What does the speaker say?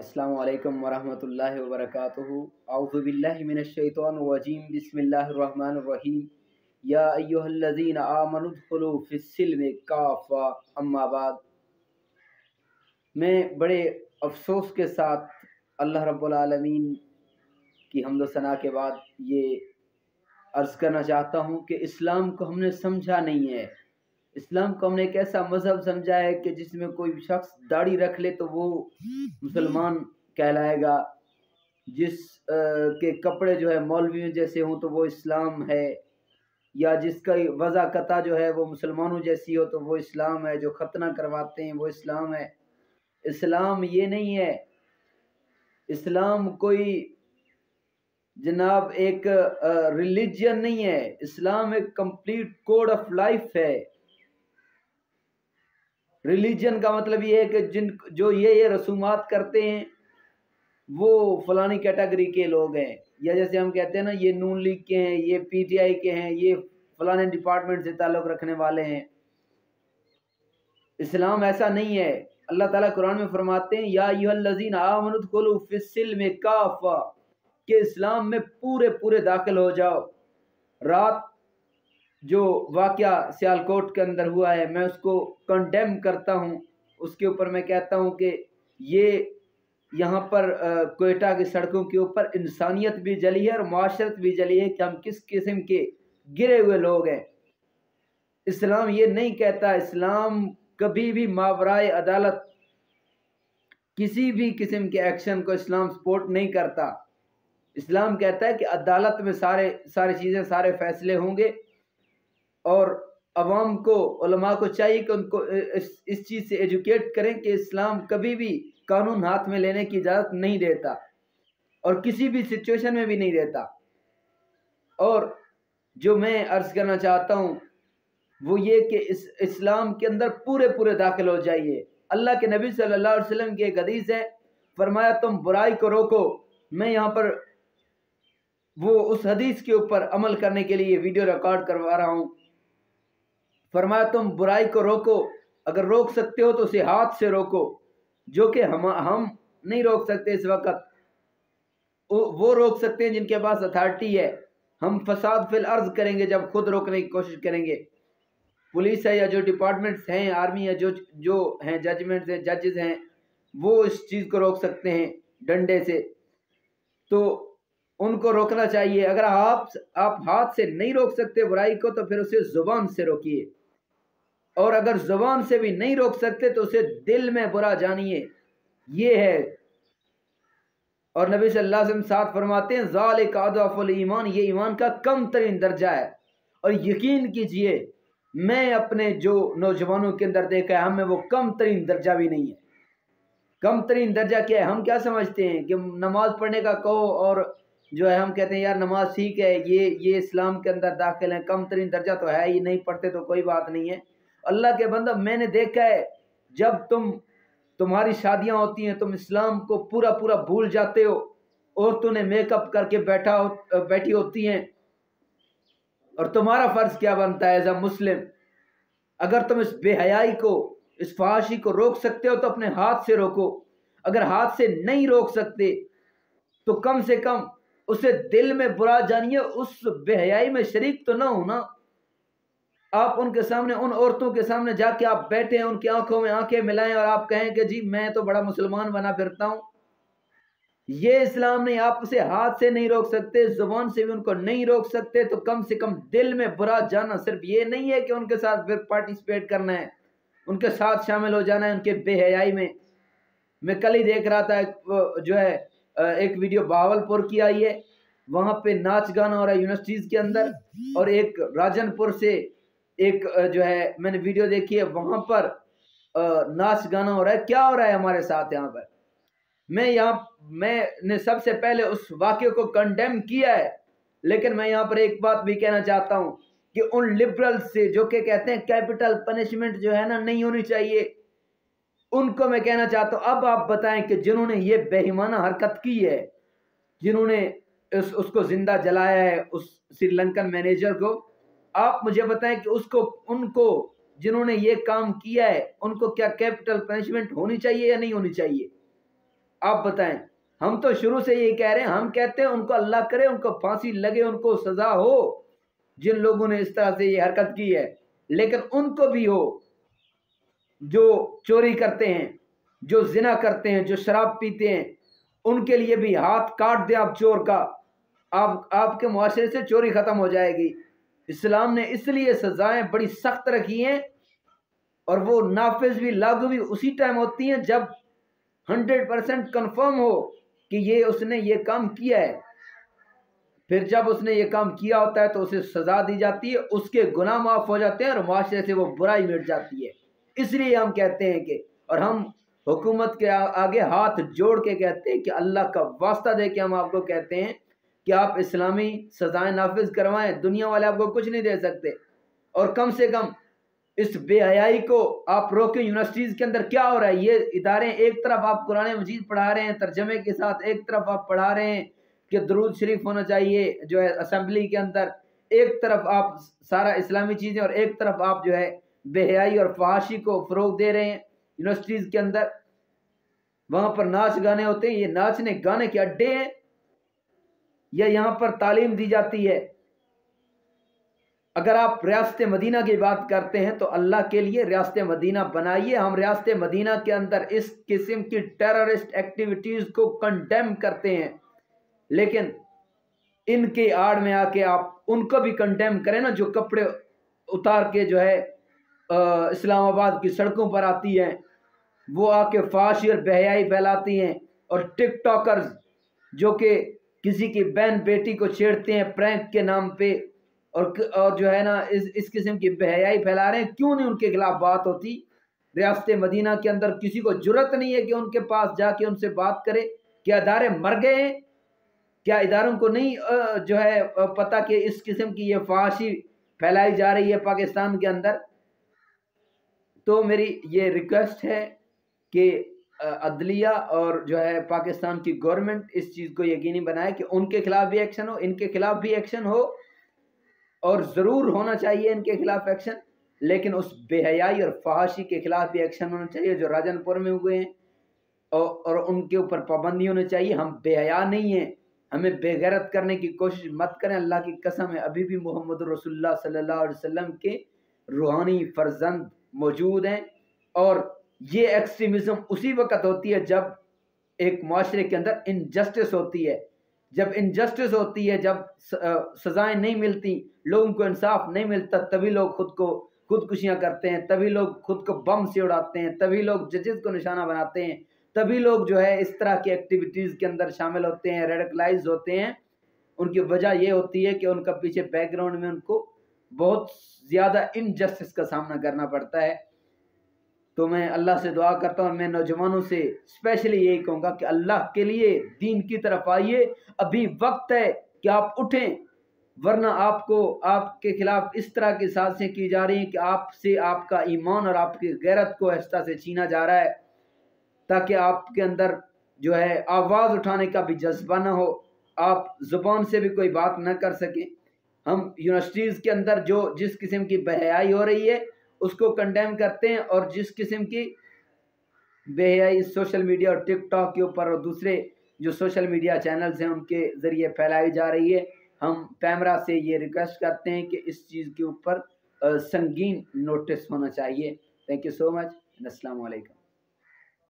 अस्सलामु अलैकुम वरहमतुल्लाहि वबरकातुहू। औज़ु बिल्लाहि मिनश शैतानिर रजीम। बिस्मिल्लाहिर रहमानिर रहीम। या अय्युहल्लज़ीना आमनु उदखुलू फिस्सिल्मि काफ़ा, अम्मा बाद। मैं बड़े अफसोस के साथ अल्लाह रब्बुल आलमीन की हम्द व सना के बाद ये अर्ज़ करना चाहता हूँ कि इस्लाम को हमने समझा नहीं है। इस्लाम को हमने एक ऐसा मज़हब समझा है कि जिसमें कोई शख्स दाढ़ी रख ले तो वो मुसलमान कहलाएगा, के कपड़े जो है मौलवियों जैसे हों तो वो इस्लाम है, या जिसका वज़ा कता जो है वो मुसलमानों जैसी हो तो वो इस्लाम है, जो खतना करवाते हैं वो इस्लाम है। इस्लाम ये नहीं है। इस्लाम कोई जनाब एक रिलीजन नहीं है। इस्लाम एक कंप्लीट कोड ऑफ लाइफ है। रिलीजन का मतलब ये है कि जो ये रसूमात करते हैं वो फलानी कैटेगरी के लोग हैं, या जैसे हम कहते हैं ना, ये नून लीग के हैं, ये पीटीआई के हैं, ये फलाने डिपार्टमेंट से ताल्लुक़ रखने वाले हैं। इस्लाम ऐसा नहीं है। अल्लाह ताला कुरान में फरमाते हैं या अय्युहल्लज़ीना आमनु उदखुलू फिस्सिल्मि काफ़ा, कि इस्लाम में पूरे पूरे दाखिल हो जाओ। रात जो वाक़या सियालकोट के अंदर हुआ है मैं उसको कंडेम करता हूँ। उसके ऊपर मैं कहता हूँ कि ये यहाँ पर क्वेटा की सड़कों के ऊपर इंसानियत भी जली है और माशरत भी जली है कि हम किस किस्म के गिरे हुए लोग हैं। इस्लाम ये नहीं कहता। इस्लाम कभी भी मावराए अदालत किसी भी किस्म के एक्शन को इस्लाम सपोर्ट नहीं करता। इस्लाम कहता है कि अदालत में सारी चीज़ें, सारे फैसले होंगे, और अवाम को, उलमा को चाहिए कि उनको इस चीज़ से एजुकेट करें कि इस्लाम कभी भी कानून हाथ में लेने की इजाज़त नहीं देता और किसी भी सिचुएशन में भी नहीं देता। और जो मैं अर्ज़ करना चाहता हूँ वो ये कि इस्लाम के अंदर पूरे पूरे दाखिल हो जाइए। अल्लाह के नबी सल्लल्लाहु अलैहि वसल्लम की एक हदीस है, फरमाया तुम बुराई को रोको। मैं यहाँ पर वो उस हदीस के ऊपर अमल करने के लिए वीडियो रिकॉर्ड करवा रहा हूँ। फरमाया तुम बुराई को रोको, अगर रोक सकते हो तो उसे हाथ से रोको, जो कि हम नहीं रोक सकते इस वक्त। वो रोक सकते हैं जिनके पास अथॉरिटी है। हम फसाद फिल अर्ज करेंगे जब खुद रोकने की कोशिश करेंगे। पुलिस है या जो डिपार्टमेंट्स हैं, आर्मी है, जो हैं जजमेंट्स हैं, जजेस हैं, वो इस चीज़ को रोक सकते हैं डंडे से, तो उनको रोकना चाहिए। अगर आप हाथ से नहीं रोक सकते बुराई को तो फिर उसे ज़ुबान से रोकिए, और अगर ज़ुबान से भी नहीं रोक सकते तो उसे दिल में बुरा जानिए। ये है। और नबी सल्लल्लाहु अलैहि वसल्लम साथ फरमाते हैं ज़ालिका अदअफुल ईमान, ये ईमान का कम तरीन दर्जा है। और यकीन कीजिए मैं अपने जो नौजवानों के अंदर देखा है, हमें वो कम तरीन दर्जा भी नहीं है। कम तरीन दर्जा क्या है? हम क्या समझते हैं कि नमाज पढ़ने का कहो और जो है हम कहते हैं यार नमाज ठीक है, ये इस्लाम के अंदर दाखिल है। कम तरीन दर्जा तो है ही, नहीं पढ़ते तो कोई बात नहीं है। अल्लाह के बंदा, मैंने देखा है जब तुम्हारी शादियां होती हैं तुम इस्लाम को पूरा पूरा भूल जाते हो। औरतों ने मेकअप करके बैठी होती हैं, और तुम्हारा फर्ज क्या बनता है एज अ मुस्लिम? अगर तुम इस बेहयाई को, इस फहाशी को रोक सकते हो तो अपने हाथ से रोको। अगर हाथ से नहीं रोक सकते तो कम से कम उसे दिल में बुरा जानिए, उस बेहयाई में शरीक तो ना हो ना। आप उनके सामने, उन औरतों के सामने जाके आप बैठे हैं, उनकी आंखों में आंखें मिलाएं और आप कहें कि जी मैं तो बड़ा मुसलमान बना फिरता हूं। ये इस्लाम नहीं। आप उसे हाथ से नहीं रोक सकते, जुबान से भी उनको नहीं रोक सकते, तो कम से कम दिल में बुरा जाना। सिर्फ ये नहीं है कि उनके साथ फिर पार्टिसिपेट करना है, उनके साथ शामिल हो जाना है उनके बेहयाई में। मैं कल ही देख रहा था जो है एक वीडियो बहावलपुर की आई है, वहां पे नाच गाना हो रहा है यूनिवर्सिटीज के अंदर, और एक राजनपुर से एक जो है मैंने वीडियो देखी है, वहां पर नाच गाना हो रहा है। क्या हो रहा है हमारे साथ यहाँ पर? मैंने सबसे पहले उस वाक्य को कंडेम किया है, लेकिन मैं यहाँ पर एक बात भी कहना चाहता हूँ कि उन लिबरल्स से जो कि कहते हैं कैपिटल पनिशमेंट जो है ना नहीं होनी चाहिए, उनको मैं कहना चाहता हूँ अब आप बताएं कि जिन्होंने ये बेईमाना हरकत की है, जिन्होंने उसको जिंदा जलाया है, उस श्रीलंकन मैनेजर को, आप मुझे बताएं कि उनको जिन्होंने ये काम किया है उनको क्या कैपिटल पनिशमेंट होनी चाहिए या नहीं होनी चाहिए? آپ بتائیں، ہم تو شروع سے یہ کہہ رہے ہیں، ہم کہتے ہیں ان کو اللہ کرے ان کو پھانسی لگے، ان کو سزا ہو جن لوگوں نے اس طرح سے یہ حرکت کی ہے، لیکن ان کو بھی ہو جو چوری کرتے ہیں، جو زنا کرتے ہیں، جو شراب پیتے ہیں، ان کے لیے بھی ہاتھ کاٹ دیں آپ چور کا، آپ کے معاشرے سے چوری ختم ہو جائے گی۔ اسلام نے اس لیے سزائیں بڑی سخت رکھی ہیں، اور وہ نافذ بھی لاگو بھی اسی ٹائم ہوتی ہیں جب 100% کنفرم ہو کہ یہ اس نے یہ کام کیا ہے۔ پھر جب اس نے یہ کام کیا ہوتا ہے تو اسے سزا دی جاتی ہے، اس کے گناہ معاف ہو جاتے ہیں اور معاشرے سے وہ برائی مٹ جاتی ہے۔ اس لیے ہم کہتے ہیں کہ، اور ہم حکومت کے آگے ہاتھ جوڑ کے کہتے ہیں کہ اللہ کا واسطہ دے کے ہم آپ کو کہتے ہیں کہ آپ اسلامی سزائیں نافذ کروائیں، دنیا والے آپ کو کچھ نہیں دے سکتے، اور کم سے کم اس بے حیائی کو آپ روکیں۔ یونیورسٹیز کے اندر کیا ہو رہا ہے، یہ ادارے ایک طرف آپ قرآن مجید پڑھا رہے ہیں ترجمے کے ساتھ، ایک طرف آپ پڑھا رہے ہیں کہ درود شریف ہونا چاہیے جو ہے اسمبلی کے اندر، ایک طرف آپ سارا اسلامی چیزیں، اور ایک طرف آپ جو ہے بے حیائی اور فحاشی کو فروغ دے رہے ہیں یونیورسٹیز کے اندر۔ وہاں پر ناچ گانے ہوتے ہیں، یہ ناچنے گانے کے اڈے ہیں یا یہاں پر تعلیم دی جاتی ہے؟ اگر آپ ریاست مدینہ کی بات کرتے ہیں تو اللہ کے لیے ریاست مدینہ بنائیے۔ ہم ریاست مدینہ کے اندر اس قسم کی ٹیررسٹ ایکٹیویٹیز کو کنڈیم کرتے ہیں، لیکن ان کے آڑ میں آ کے آپ ان کو بھی کنڈیم کریں نا، جو کپڑے اتار کے جو ہے اسلام آباد کی سڑکوں پر آتی ہیں، وہ آ کے فحاشی اور بے حیائی پھیلاتی ہیں، اور ٹک ٹاکرز جو کہ کسی کی بہن بیٹی کو چھیڑتے ہیں پرینک کے نام پہ، اور جو ہے نا اس قسم کی بے حیائی پھیلا رہے ہیں، کیوں نہیں ان کے خلاف بات ہوتی؟ ریاست مدینہ کے اندر کسی کو جرت نہیں ہے کہ ان کے پاس جا کے ان سے بات کرے؟ کیا ادارے مر گئے ہیں؟ کیا اداروں کو نہیں جو ہے پتہ کہ اس قسم کی یہ فحاشی پھیلائی جا رہی ہے پاکستان کے اندر؟ تو میری یہ ریکویسٹ ہے کہ عدلیہ اور جو ہے پاکستان کی گورنمنٹ اس چیز کو یقینی بنائے کہ ان کے خلاف بھی ایکشن ہو، ان کے خلاف بھی ایکشن ہو، اور ضرور ہونا چاہیے ان کے خلاف ایکشن، لیکن اس بے حیائی اور فحاشی کے خلاف بھی ایکشن ہونا چاہیے جو راجن پور میں ہوئے ہیں، اور ان کے اوپر پابندی ہونی چاہیے۔ ہم بے حیا نہیں ہیں، ہمیں بے غیرت کرنے کی کوشش مت کریں، اللہ کی قسم ہے ابھی بھی محمد رسول اللہ صلی اللہ علیہ وسلم کے روحانی فرزند موجود ہیں، اور یہ ایکسٹریمزم اسی وقت ہوتی ہے جب ایک معاشرے کے اندر انجسٹس ہوتی ہے، جب انجسٹس ہوتی ہے، جب سزائیں نہیں ملتی، لوگوں کو انصاف نہیں ملتا، تبھی لوگ خودکشیاں کرتے ہیں، تبھی لوگ خود کو بم سے اڑاتے ہیں، تبھی لوگ ججز کو نشانہ بناتے ہیں، تبھی لوگ جو ہے اس طرح کی ایکٹیویٹیز کے اندر شامل ہوتے ہیں، ریڈیکلائز ہوتے ہیں۔ ان کی وجہ یہ ہوتی ہے کہ ان کا پیچھے بیک گراؤنڈ میں ان کو بہت زیادہ انجسٹس کا سامنا کرنا پڑتا ہے۔ تو میں اللہ سے دعا کرتا ہوں، اور میں نوجوانوں سے اسپیشلی یہی کہوں گا کہ اللہ کے لیے دین کی طرف آئیے، ابھی وقت ہے کہ آپ اٹھیں، ورنہ آپ کے خلاف اس طرح کی سازشیں کی جا رہی ہیں کہ آپ سے آپ کا ایمان اور آپ کی غیرت کو آہستہ سے چھینا جا رہا ہے، تاکہ آپ کے اندر جو ہے آواز اٹھانے کا بھی جذبہ نہ ہو، آپ زبان سے بھی کوئی بات نہ کر سکیں۔ ہم یونیورسٹیز کے اندر جس قسم کی بے حیائی ہو رہی ہے اس کو کنڈیم کرتے ہیں، اور جس قسم کی بے حیائی سوشل میڈیا اور ٹک ٹاک کے اوپر اور دوسرے جو سوشل میڈیا چینلز ہیں ان کے ذریعے پھیلائی جا رہی ہے، ہم پیمرا سے یہ ریکویسٹ کرتے ہیں کہ اس چیز کے اوپر سنگین نوٹس ہونا چاہیے۔ تھینک یو سو مچ، السلام علیکم۔